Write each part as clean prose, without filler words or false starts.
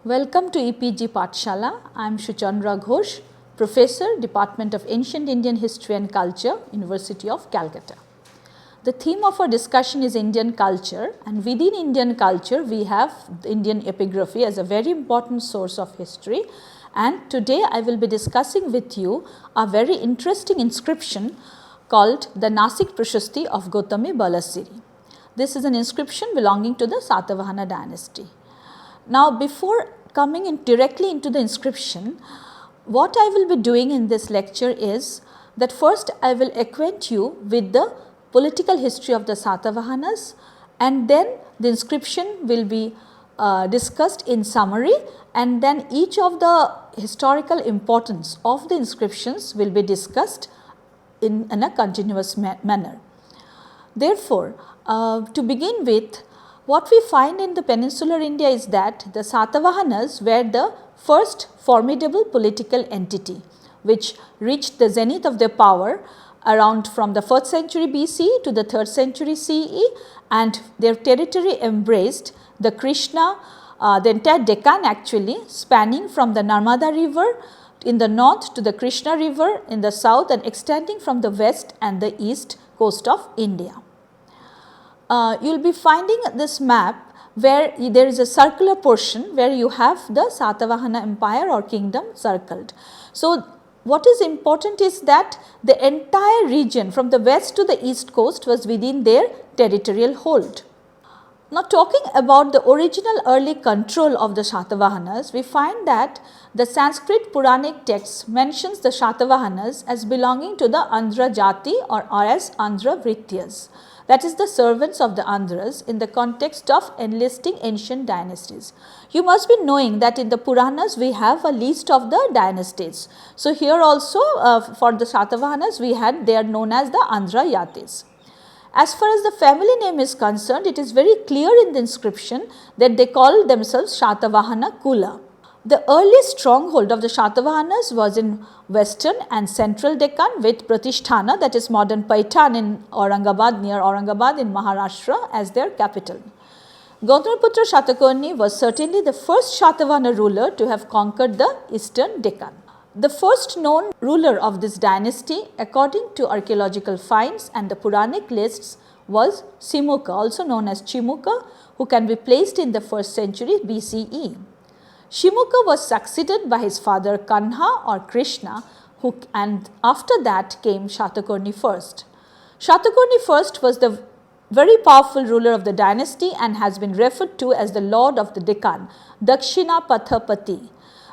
Welcome to EPG Pathshala. I am Shuchandra Ghosh, Professor, Department of Ancient Indian History and Culture, University of Calcutta. The theme of our discussion is Indian culture, and within Indian culture we have Indian epigraphy as a very important source of history. And today I will be discussing with you a very interesting inscription called the Nasik Prasasti of Gotami Balasiri. This is an inscription belonging to the Satavahana dynasty. Now, before coming in directly into the inscription, what I will be doing in this lecture is that first I will acquaint you with the political history of the Satavahanas, and then the inscription will be discussed in summary, and then each of the historical importance of the inscriptions will be discussed in a continuous manner. Therefore, to begin with, what we find in the peninsular India is that the Satavahanas were the first formidable political entity which reached the zenith of their power around from the 1st century BC to the 3rd century CE, and their territory embraced the Krishna, the entire Deccan actually, spanning from the Narmada river in the north to the Krishna river in the south and extending from the west and the east coast of India. You will be finding this map where there is a circular portion where you have the Satavahana empire or kingdom circled. So, what is important is that the entire region from the west to the east coast was within their territorial hold. Now, talking about the original early control of the Satavahanas, we find that the Sanskrit Puranic text mentions the Satavahanas as belonging to the Andhra Jati or as Andhra Vrityas, that is the servants of the Andhras, in the context of enlisting ancient dynasties. You must be knowing that in the Puranas we have a list of the dynasties. So, here also for the Satavahanas they are known as the Andhra Yatis. As far as the family name is concerned, it is very clear in the inscription that they call themselves Satavahana Kula. The earliest stronghold of the Satavahanas was in western and central Deccan with Pratisthana, that is modern Paitan in Aurangabad, near Aurangabad in Maharashtra, as their capital. Gautamiputra Shatakarni was certainly the first Satavahana ruler to have conquered the eastern Deccan. The first known ruler of this dynasty, according to archaeological finds and the Puranic lists, was Simuka, also known as Chimuka, who can be placed in the 1st century BCE. Shimuka was succeeded by his father Kanha or Krishna, and after that came Shatakarni I. Shatakarni I was the very powerful ruler of the dynasty and has been referred to as the Lord of the Deccan, Dakshina Pathapati.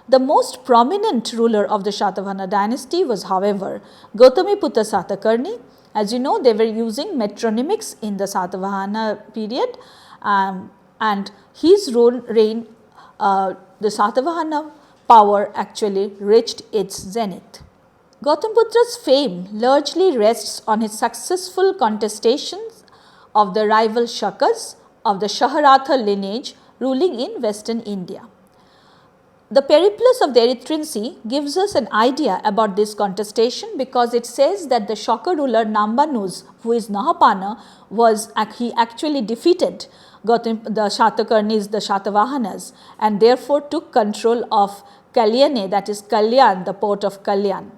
The most prominent ruler of the Satavahana dynasty was, however, Gotamiputra Satakarni. As you know, they were using metronymics in the Satavahana period, and his reign, the Satavahana power actually reached its zenith. Gautamiputra's fame largely rests on his successful contestations of the rival Sakas of the Shaharatha lineage ruling in western India. The periplus of the Erythraean Sea gives us an idea about this contestation, because it says that the Shaka ruler Nambanuz, who is Nahapana, he actually defeated the Shatakarnis, the Satavahanas, and therefore took control of Kalyane, that is Kalyan, the port of Kalyan.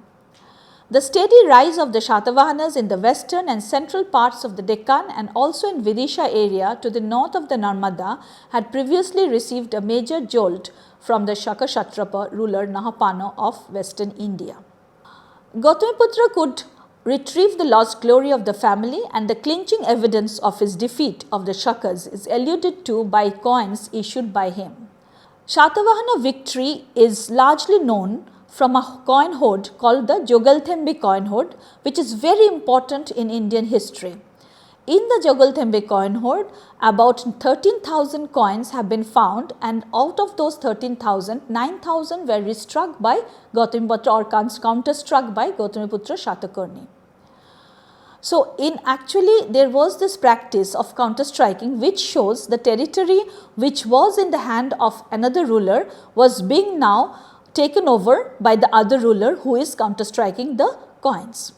The steady rise of the Satavahanas in the western and central parts of the Deccan and also in Vidisha area to the north of the Narmada had previously received a major jolt from the Shaka Kshatrapa ruler Nahapana of western India. Gautamiputra could retrieve the lost glory of the family, and the clinching evidence of his defeat of the Shakas is alluded to by coins issued by him. Satavahana victory is largely known from a coin hoard called the Jogalthembi coin hoard, which is very important in Indian history. In the Jogalthembi coin hoard, about 13,000 coins have been found, and out of those 13,000, 9,000 were restruck by Gautamiputra or counterstruck by Gautamiputra Shatakarni. So, actually there was this practice of counter striking, which shows the territory which was in the hand of another ruler was being now taken over by the other ruler who is counter striking the coins.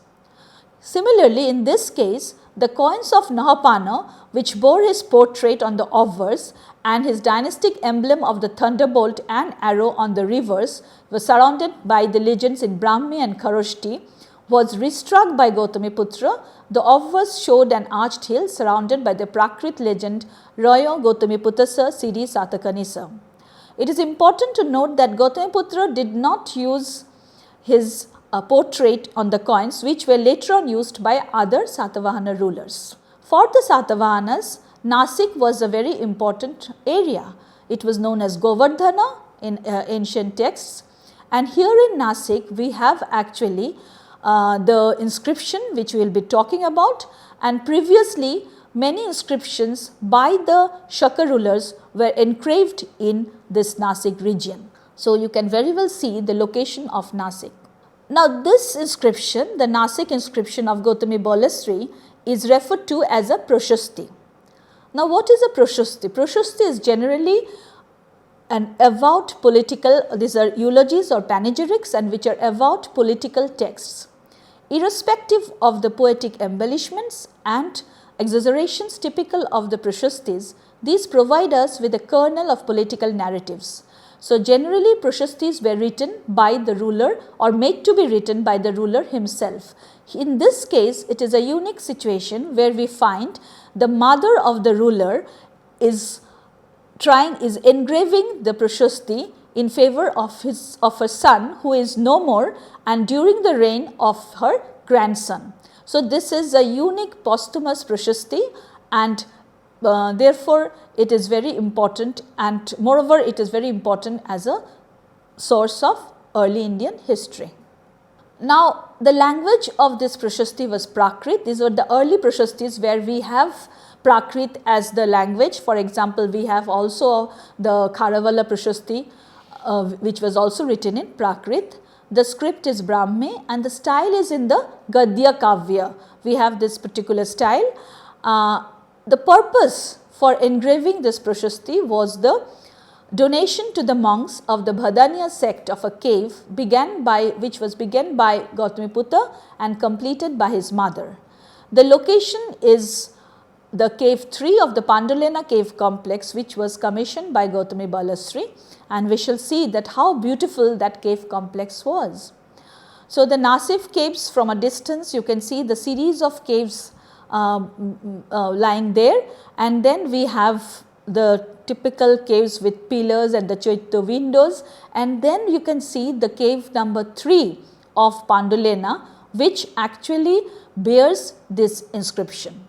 Similarly, in this case, The coins of Nahapana, which bore his portrait on the obverse and his dynastic emblem of the thunderbolt and arrow on the reverse, were surrounded by the legends in Brahmi and Kharoshti, was restruck by Gotamiputra. The obverse showed an arched hill surrounded by the Prakrit legend Royo Gotamiputasa Siri Satakanisa. It is important to note that Gotamiputra did not use his portrait on the coins, which were later on used by other Satavahana rulers. For the Satavahanas, Nasik was a very important area. It was known as Govardhana in ancient texts, and here in Nasik we have actually the inscription which we will be talking about, and previously many inscriptions by the Shaka rulers were engraved in this Nasik region. So, you can very well see the location of Nasik. Now, this inscription, the Nasik inscription of Gotami Balasiri, is referred to as a Prashasti. Now, what is a Prashasti? Prashasti is generally an avowed political, these are eulogies or panegyrics, and which are avowed political texts. Irrespective of the poetic embellishments and exaggerations typical of the Prashastis, these provide us with a kernel of political narratives. So, generally Prashastis were written by the ruler or made to be written by the ruler himself. In this case, it is a unique situation where we find the mother of the ruler is engraving the Prashasti in favor of her son, who is no more, and during the reign of her grandson. So, this is a unique posthumous Prashasti, and therefore, it is very important, and moreover it is very important as a source of early Indian history. Now, the language of this Prashasti was Prakrit. These were the early Prashastis where we have Prakrit as the language. For example, we have also the Kharavala Prashasti, which was also written in Prakrit. The script is Brahmi and the style is in the Gadya Kavya. We have this particular style. The purpose for engraving this Prashasti was the donation to the monks of the Bhadaniya sect of a cave which was begun by Gotamiputra and completed by his mother. The location is the cave 3 of the Pandalena cave complex, which was commissioned by Gotami Balasiri, and we shall see that how beautiful that cave complex was. So, the Nasik caves, from a distance you can see the series of caves lying there, and then we have the typical caves with pillars and the windows, and then you can see the cave number 3 of Pandalena, which actually bears this inscription.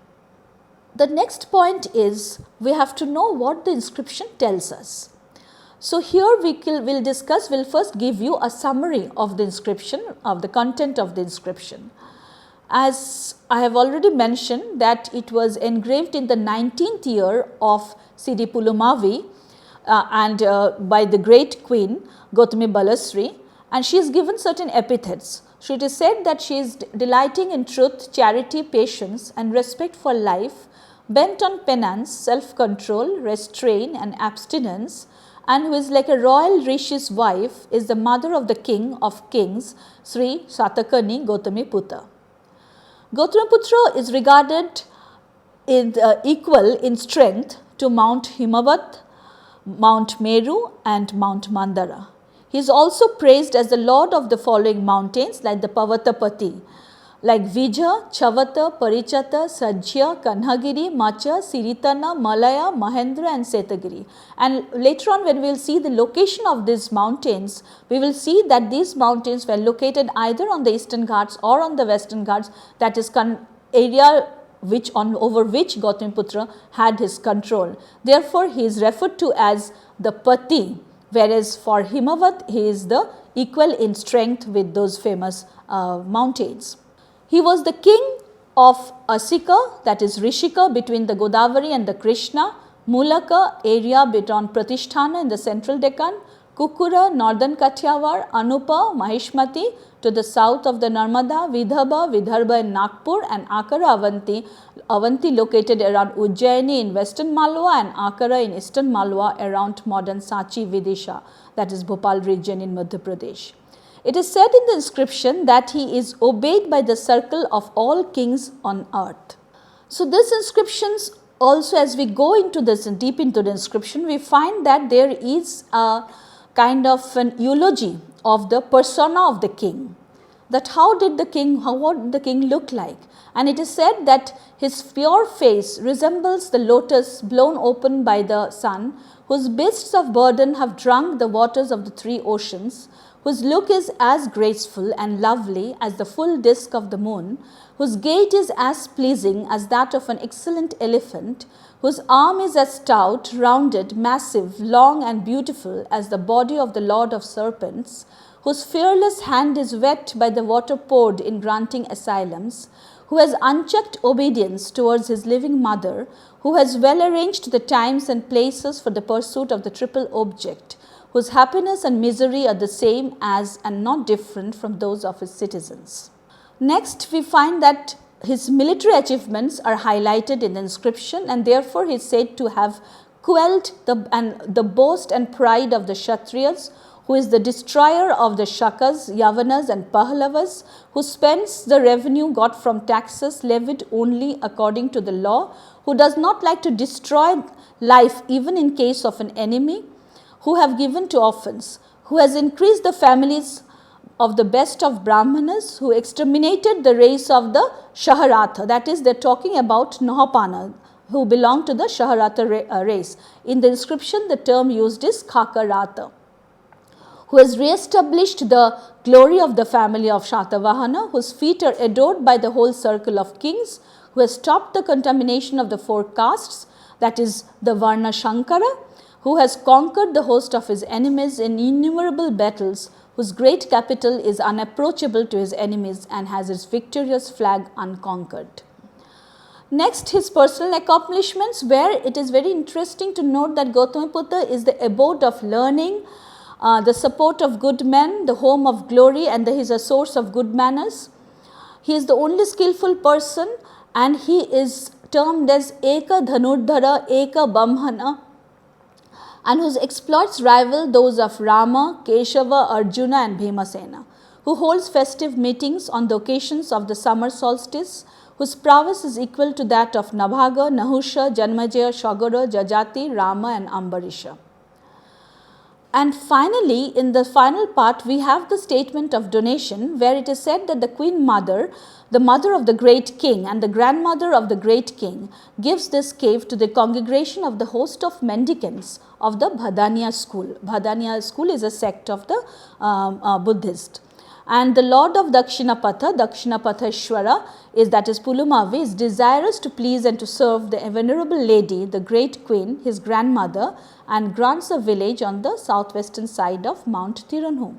The next point is we have to know what the inscription tells us. So, here we will discuss, we will first give you a summary of the inscription, of the content of the inscription. As I have already mentioned that it was engraved in the 19th year of C.D. Pulumavi and by the great queen Gotami Balasiri, and she is given certain epithets. So, it is said that she is delighting in truth, charity, patience and respect for life, bent on penance, self-control, restraint and abstinence, and who is like a royal rishi's wife, is the mother of the king of kings, Sri Satakani Gotamiputra. Gotamiputra is regarded equal in strength to Mount Himavat, Mount Meru and Mount Mandara. He is also praised as the lord of the following mountains like the Pavatapati, like Vija, Chavata, Parichata, Sajya, Kanhagiri, Macha, Siritana, Malaya, Mahendra and Setagiri. And later on when we will see the location of these mountains, we will see that these mountains were located either on the eastern Ghats or on the western Ghats, that is area over which Gotamiputra had his control. Therefore, he is referred to as the Pati, whereas for Himavat he is the equal in strength with those famous mountains. He was the king of Asika, that is Rishika, between the Godavari and the Krishna, Mulaka area between Pratisthana in the central Deccan, Kukura, northern Kathiawar, Anupa, Mahishmati to the south of the Narmada, Vidarbha in Nagpur, and Akara Avanti located around Ujjaini in western Malwa and Akara in eastern Malwa around modern Sanchi Vidisha, that is Bhopal region in Madhya Pradesh. It is said in the inscription that he is obeyed by the circle of all kings on earth. So, this inscriptions also, as we go into this and deep into the inscription, we find that there is a kind of an eulogy of the persona of the king, that how did the king, what did the king look like, and it is said that his pure face resembles the lotus blown open by the sun, whose beasts of burden have drunk the waters of the three oceans, whose look is as graceful and lovely as the full disk of the moon, whose gait is as pleasing as that of an excellent elephant, whose arm is as stout, rounded, massive, long and beautiful as the body of the lord of serpents, whose fearless hand is wet by the water poured in granting asylums, who has unchecked obedience towards his living mother, who has well arranged the times and places for the pursuit of the triple object, whose happiness and misery are the same as and not different from those of his citizens. Next, we find that his military achievements are highlighted in the inscription, and therefore he is said to have quelled the boast and pride of the Kshatriyas, who is the destroyer of the Sakas, Yavanas and Pahlavas, who spends the revenue got from taxes levied only according to the law, who does not like to destroy life even in case of an enemy, who have given to orphans, who has increased the families of the best of Brahmanas, who exterminated the race of the Shaharatha, that is, they are talking about Nahapana, who belong to the Shaharatha race. In the inscription, the term used is Kakaratha, who has re-established the glory of the family of Satavahana, whose feet are adored by the whole circle of kings, who has stopped the contamination of the four castes, that is the Varna Shankara, who has conquered the host of his enemies in innumerable battles, whose great capital is unapproachable to his enemies and has its victorious flag unconquered. Next, his personal accomplishments, where it is very interesting to note that Gautamiputra is the abode of learning, the support of good men, the home of glory, and he is a source of good manners. He is the only skillful person, and he is termed as Eka Dhanurdhara, Eka Bamhana, and whose exploits rival those of Rama, Keshava, Arjuna and Bhimasena, who holds festive meetings on the occasions of the summer solstice, whose prowess is equal to that of Nabhaga, Nahusha, Janmajaya, Shagara, Jajati, Rama and Ambarisha. And finally, in the final part, we have the statement of donation, where it is said that the Queen Mother, the mother of the great king and the grandmother of the great king, gives this cave to the congregation of the host of mendicants of the Bhadaniya school. Bhadaniya school is a sect of the Buddhist. And the lord of Dakshinapatha is, that is Pulumavi, is desirous to please and to serve the venerable lady, the great queen, his grandmother, and grants a village on the southwestern side of Mount Tirunhu.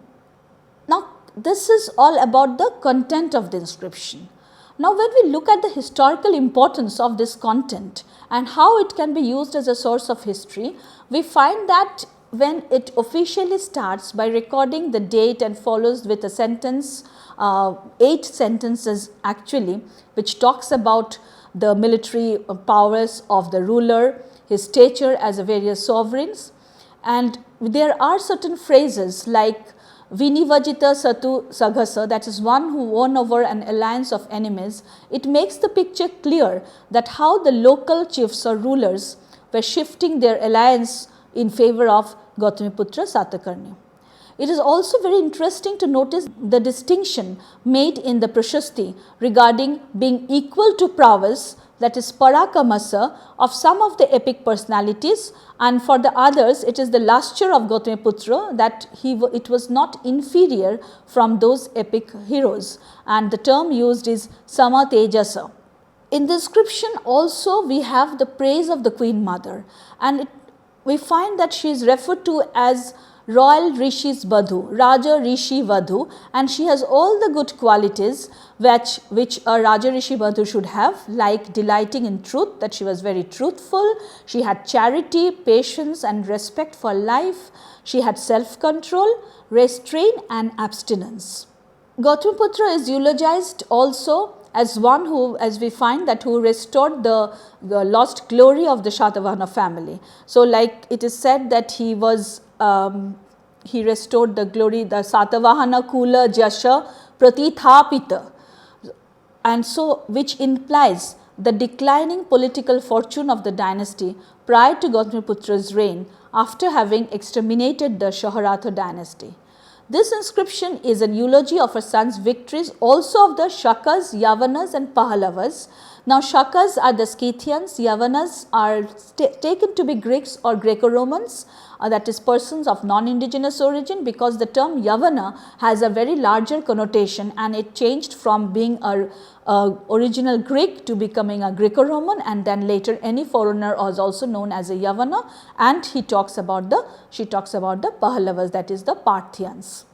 Now, this is all about the content of the inscription. Now, when we look at the historical importance of this content and how it can be used as a source of history, we find that when it officially starts by recording the date and follows with a sentence, 8 sentences actually, which talks about the military powers of the ruler, his stature as a various sovereigns, and there are certain phrases like Vinivajita Satu Saghasa, that is one who won over an alliance of enemies. It makes the picture clear that how the local chiefs or rulers were shifting their alliance in favor of Gautamiputra Satakarni. It is also very interesting to notice the distinction made in the Prashasti regarding being equal to prowess, that is Parakamasa, of some of the epic personalities, and for the others it is the lustre of Gautamiputra, that it was not inferior from those epic heroes, and the term used is Sama Tejasa. In the inscription also we have the praise of the Queen Mother, and we find that she is referred to as Royal Rishi's Badhu, Raja Rishi Vadhu, and she has all the good qualities which a Raja Rishi Badhu should have, like delighting in truth, that she was very truthful, she had charity, patience and respect for life, she had self-control, restraint and abstinence. Gautamiputra is eulogized also as one who, as we find, that who restored the lost glory of the Satavahana family. So, like it is said that he restored the glory, the Satavahana Kula Jasha Pratithapita, and so which implies the declining political fortune of the dynasty prior to Gautamiputra's reign after having exterminated the Shaharatha dynasty. This inscription is an eulogy of her son's victories, also of the Sakas, Yavanas and Pahallavas. Now, Sakas are the Scythians, Yavanas are taken to be Greeks or Greco-Romans, that is persons of non-indigenous origin, because the term Yavana has a very larger connotation and it changed from being a original Greek to becoming a Greco-Roman, and then later any foreigner was also known as a Yavana, and she talks about the Pahallavas, that is the Parthians.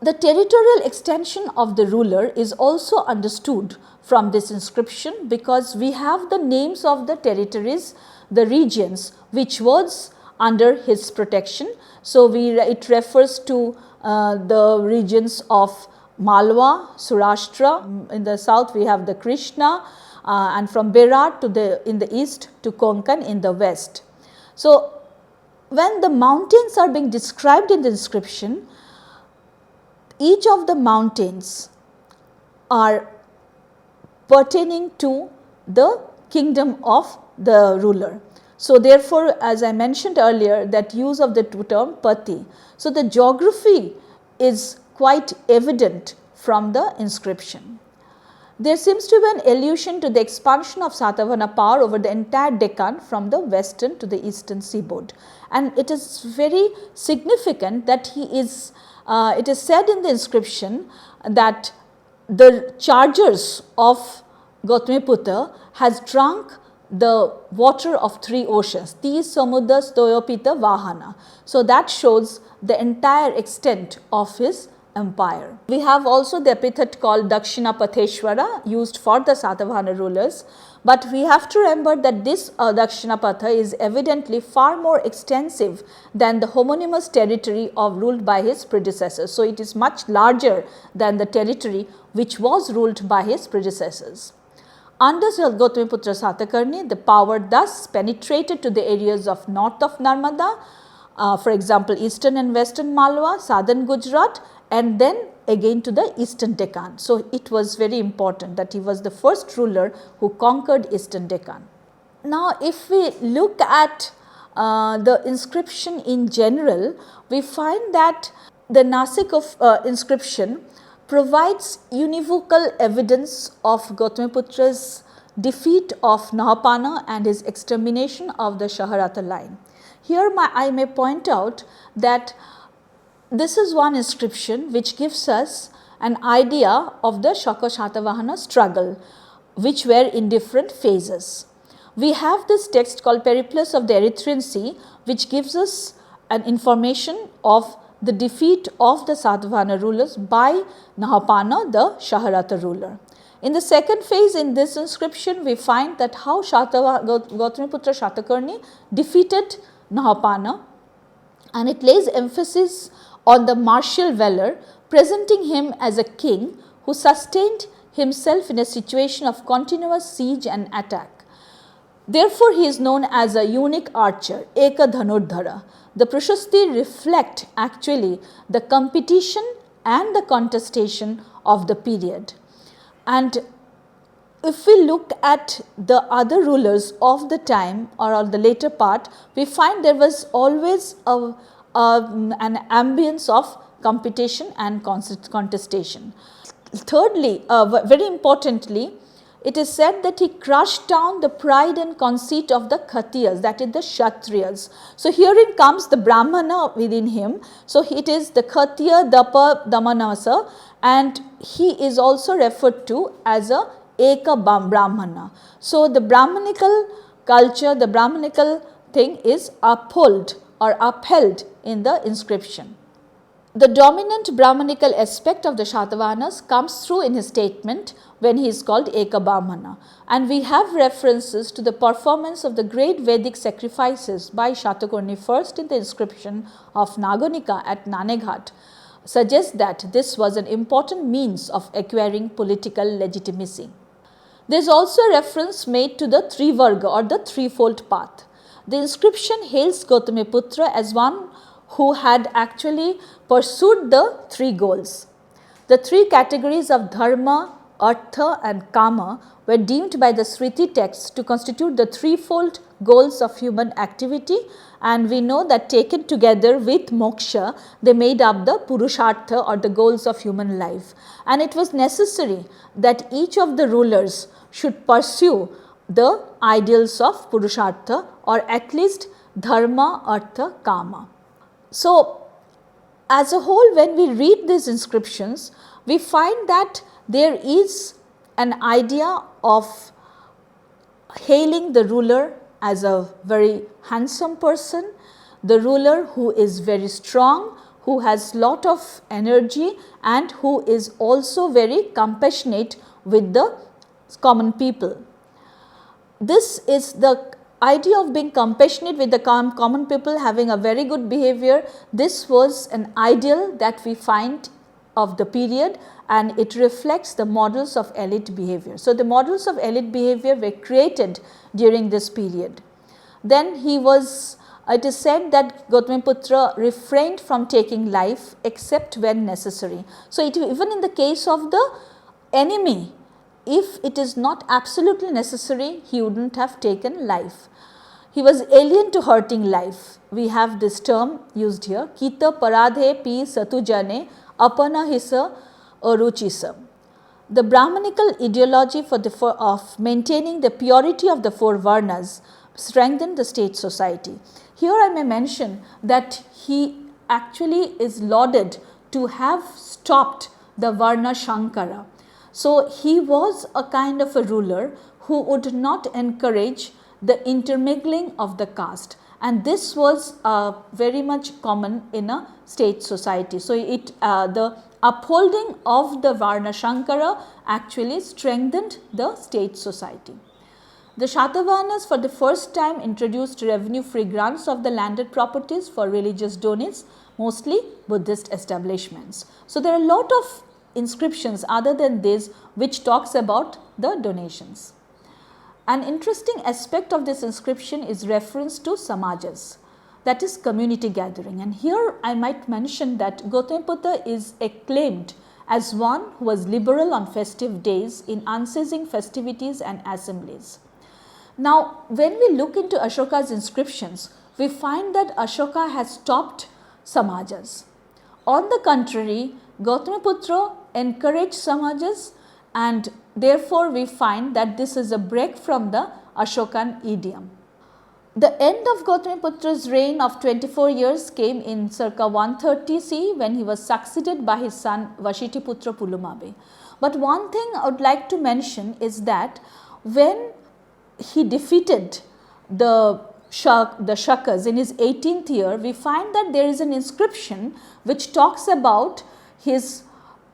The territorial extension of the ruler is also understood from this inscription, because we have the names of the territories, the regions which was under his protection. So, it refers to the regions of Malwa, Surashtra, in the south we have the Krishna, and from Berar to in the east to Konkan in the west. So, when the mountains are being described in the inscription, each of the mountains are pertaining to the kingdom of the ruler. So, therefore, as I mentioned earlier, that use of the term Pati. So, the geography is quite evident from the inscription. There seems to be an allusion to the expansion of Satavahana power over the entire Deccan from the western to the eastern seaboard, and it is very significant that it is said in the inscription that the chargers of Gautamiputra has drunk the water of 3 oceans, Ti, Samudra, Stoyopita, Vahana. So, that shows the entire extent of his empire. We have also the epithet called Dakshina Patheshwara used for the Satavahana rulers, but we have to remember that this Dakshina Patha is evidently far more extensive than the homonymous territory ruled by his predecessors. So, it is much larger than the territory which was ruled by his predecessors. Under Gautamiputra Satakarni, the power thus penetrated to the areas of north of Narmada, for example, eastern and western Malwa, southern Gujarat, and then again to the eastern Deccan. So, it was very important that he was the first ruler who conquered eastern Deccan. Now, if we look at the inscription in general, we find that the Nasik inscription provides univocal evidence of Gautamiputra's defeat of Nahapana and his extermination of the Shaharatha line. Here I may point out that this is one inscription which gives us an idea of the Shaka-Satavahana struggle, which were in different phases. We have this text called Periplus of the Erythraean Sea, which gives us an information of the defeat of the Satavahana rulers by Nahapana, the Shaharatha ruler. In the second phase in this inscription, we find that how Gautamiputra Satakarni defeated Nahapana, and it lays emphasis on the martial valor, presenting him as a king who sustained himself in a situation of continuous siege and attack. Therefore, he is known as a unique archer, Eka Dhanurdhara. The Prasasti reflect actually the competition and the contestation of the period. And if we look at the other rulers of the time or the later part, we find there was always an ambience of competition and contestation. Thirdly, very importantly, it is said that he crushed down the pride and conceit of the Khatiyas, that is the Kshatriyas. So, herein comes the Brahmana within him. So, it is the Khatiya, Dapa, Damanasa, and he is also referred to as a Eka Brahmana. So, the Brahmanical culture, the Brahmanical thing is upheld in the inscription. The dominant Brahmanical aspect of the Satavahanas comes through in his statement when he is called Eka Brahmana, and we have references to the performance of the great Vedic sacrifices by Shatakarni first in the inscription of Naganika at Naneghat, suggests that this was an important means of acquiring political legitimacy. There is also a reference made to the Trivarga or the threefold path. The inscription hails Gautamiputra as one who had actually pursued the 3 goals. The 3 categories of dharma, Artha and Kama were deemed by the Smriti texts to constitute the threefold goals of human activity, and we know that taken together with moksha, they made up the purushartha or the goals of human life. And it was necessary that each of the rulers should pursue the ideals of purushartha, or at least dharma, artha, kama. So, as a whole, when we read these inscriptions, we find that there is an idea of hailing the ruler as a very handsome person, the ruler who is very strong, who has lot of energy, and who is also very compassionate with the common people. This is the idea of being compassionate with the common people, having a very good behavior. This was an ideal that we find of the period, and it reflects the models of elite behavior. So, the models of elite behavior were created during this period. Then it is said that Gautamiputra refrained from taking life except when necessary. So, even in the case of the enemy, if it is not absolutely necessary, he would not have taken life. He was alien to hurting life. We have this term used here, Kita paradhe pi satujane apana hisa aruchisa. The Brahmanical ideology of maintaining the purity of the four varnas strengthened the state society. Here I may mention that he actually is lauded to have stopped the Varna Shankara. So, he was a kind of a ruler who would not encourage the intermingling of the caste, and this was very much common in a state society. So, the upholding of the Varna Shankara actually strengthened the state society. The Satavahanas for the first time introduced revenue free grants of the landed properties for religious donates, mostly Buddhist establishments. So, there are a lot of inscriptions other than this which talks about the donations. An interesting aspect of this inscription is reference to samajas, that is community gathering, and here I might mention that Gautamiputra is acclaimed as one who was liberal on festive days in unceasing festivities and assemblies. Now, when we look into Ashoka's inscriptions, we find that Ashoka has stopped samajas. On the contrary, Gautamiputra encouraged samajas, and therefore, we find that this is a break from the Ashokan idiom. The end of Gautamiputra's reign of 24 years came in circa 130 CE when he was succeeded by his son Vashitiputra Pulamavi. But one thing I would like to mention is that when he defeated the Sakas in his 18th year, we find that there is an inscription which talks about his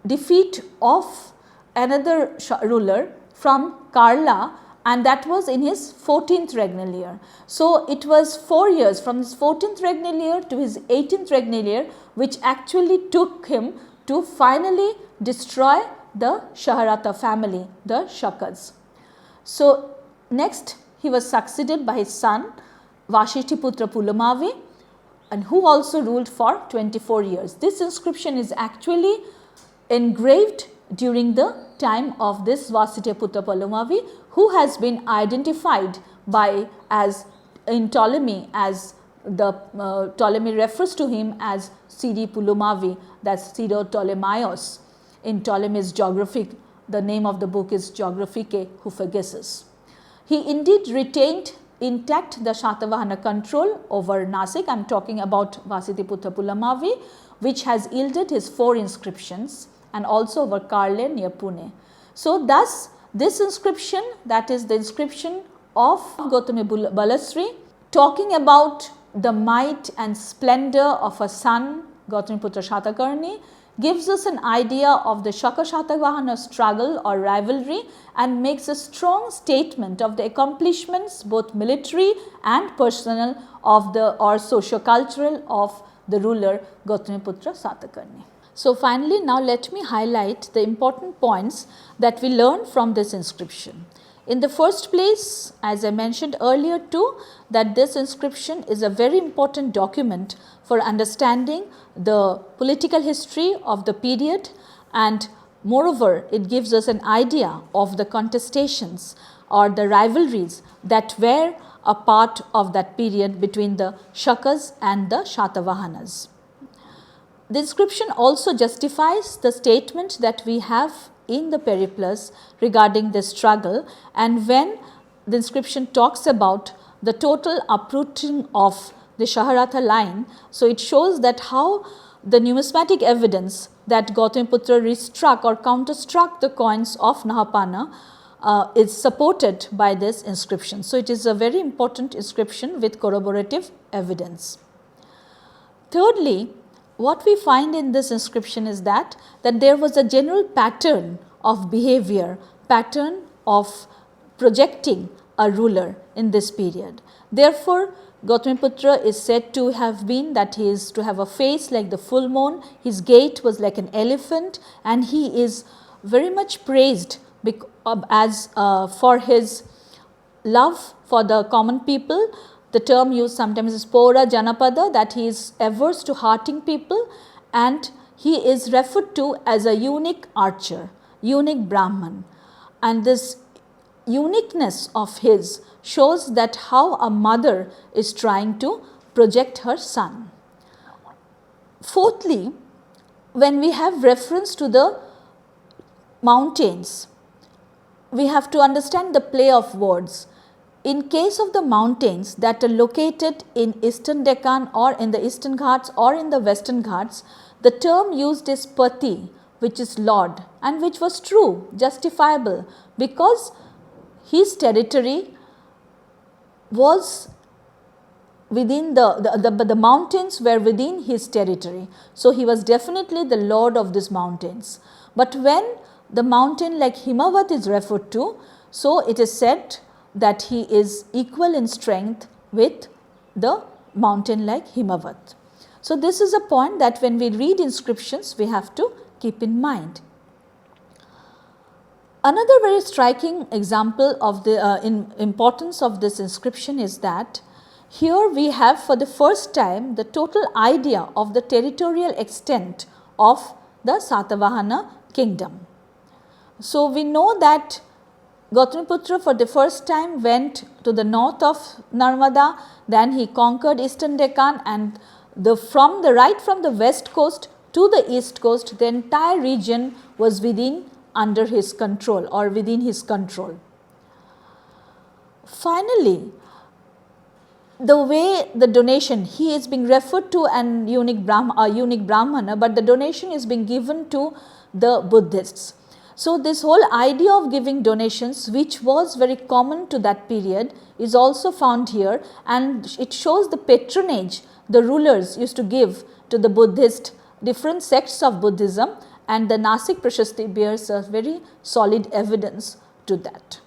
defeat of another ruler from Karla, and that was in his 14th regnal year. So, it was 4 years from his 14th regnal year to his 18th regnal year which actually took him to finally destroy the Shaharata family, the Sakas. So, next he was succeeded by his son Vashitiputra Pulamavi, and who also ruled for 24 years. This inscription is actually engraved during the time of this Vashitiputra Pulamavi, who has been identified by as in Ptolemy as the Ptolemy refers to him as Siri Pulamavi, that is Siro Ptolemaios. In Ptolemy's geography, the name of the book is Geographike Huphagesis. He indeed retained intact the Satavahana control over Nasik. I am talking about Vashitiputra Pulamavi, which has yielded his 4 inscriptions, and also over Karle near Pune. So, thus this inscription, that is the inscription of Gotami Balasiri, talking about the might and splendor of a son, Gautamiputra Shatakarni, gives us an idea of the Shaka Satavahana struggle or rivalry, and makes a strong statement of the accomplishments, both military and personal, of the or socio-cultural of the ruler Gautamiputra Satakarni. So, finally, now let me highlight the important points that we learn from this inscription. In the first place, as I mentioned earlier too, that this inscription is a very important document for understanding the political history of the period, and Moreover, it gives us an idea of the contestations or the rivalries that were a part of that period between the Sakas and the Satavahanas. The inscription also justifies the statement that we have in the periplus regarding the struggle, and when the inscription talks about the total uprooting of the Shaharatha line, so it shows that how the numismatic evidence that Gautamiputra restruck or counterstruck the coins of Nahapana is supported by this inscription. So, it is a very important inscription with corroborative evidence. Thirdly, what we find in this inscription is that there was a general pattern of behavior, pattern of projecting a ruler in this period. Therefore, Gautamiputra is said to have been that he is to have a face like the full moon, his gait was like an elephant, and he is very much praised as for his love for the common people. The term used sometimes is Pora Janapada, that he is averse to hurting people, and he is referred to as a unique archer, unique Brahman, and this uniqueness of his shows that how a mother is trying to project her son. Fourthly, when we have reference to the mountains, we have to understand the play of words. In case of the mountains that are located in Eastern Deccan or in the Eastern Ghats or in the Western Ghats, the term used is Pati, which is Lord, and which was true, justifiable, because his territory was within the mountains were within his territory. So, he was definitely the lord of these mountains. But when the mountain like Himavat is referred to, so it is said that he is equal in strength with the mountain like Himavat. So, this is a point that when we read inscriptions we have to keep in mind. Another very striking example of the importance of this inscription is that here we have for the first time the total idea of the territorial extent of the Satavahana kingdom. So, we know that Gautamiputra for the first time went to the north of Narmada, then he conquered Eastern Deccan, and from the west coast to the east coast, the entire region was under his control or within his control. Finally, the way the donation, he is being referred to an unique Brahmana, but the donation is being given to the Buddhists. So, this whole idea of giving donations, which was very common to that period, is also found here, and it shows the patronage the rulers used to give to the Buddhist, different sects of Buddhism, and the Nasik Prasasti bears a very solid evidence to that.